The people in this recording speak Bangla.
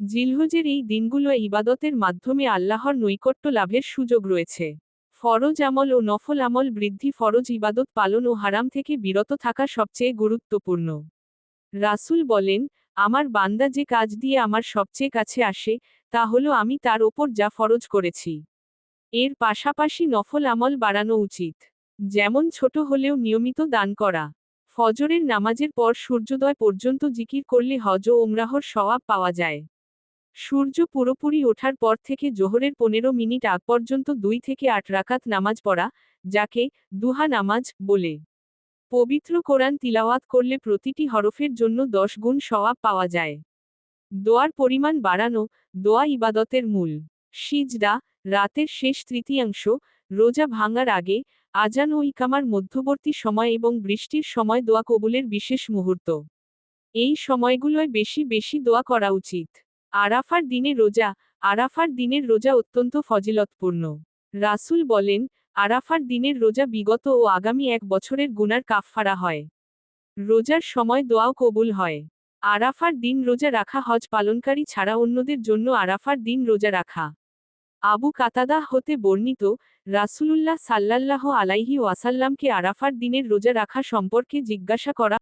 জিলহজের এই দিনগুলো ইবাদতের মাধ্যমে আল্লাহর নৈকট্য লাভের সুযোগ রয়েছে। ফরজ আমল ও নফল আমল বৃদ্ধি, ফরজ ইবাদত পালন ও হারাম থেকে বিরত থাকা সবচেয়ে গুরুত্বপূর্ণ। রাসূল বলেন, আমার বান্দা যে কাজ দিয়ে আমার সবচেয়ে কাছে আসে, তা হলো আমি তার ওপর যা ফরজ করেছি। এর পাশাপাশি নফল আমল বাড়ানো উচিত। যেমন ছোট হলেও নিয়মিত দান করা। ফজরের নামাজের পর সূর্যোদয় পর্যন্ত জিকির করলে হজ ও উমরাহর সওয়াব পাওয়া যায়। সূর্য পুরোপুরি ওঠার পর থেকে জোহরের 15 মিনিট আগ পর্যন্ত 2 থেকে 8 রাকাত নামাজ পড়া, যাকে দুহা নামাজ বলে। পবিত্র কোরআন তিলাওয়াত করলে প্রতিটি হরফের জন্য 10 গুণ সওয়াব পাওয়া যায়। দোয়ার পরিমাণ বাড়ানো, দোয়া ইবাদতের মূল। সিজদা, রাতের শেষ তৃতীয়াংশ, রোজা ভাঙার আগে, আজান ও ইকামার মধ্যবর্তী সময় এবং বৃষ্টির সময় দোয়া কবুলের বিশেষ মুহূর্ত। এই সময়গুলোয় বেশি বেশি দোয়া করা উচিত। আরাফার দিনে রোজা। আরাফার দিনের রোজা অত্যন্ত ফজিলতপূর্ণ। রাসূল বলেন, আরাফার দিনের রোজা বিগত ও আগামী 1 বছরের গুনার কাফফারা হয়। রোজার সময় দোয়াও কবুল হয়। আরাফার দিন রোজা রাখা হজ পালনকারী ছাড়া অন্যদের জন্য আরাফার দিন রোজা রাখা। আবু কাতাদাহ হতে বর্ণিত, রাসূলুল্লাহ সাল্লাল্লাহু আলাইহি ওয়াসাল্লামকে আরাফার দিনের রোজা রাখা সম্পর্কে জিজ্ঞাসা করা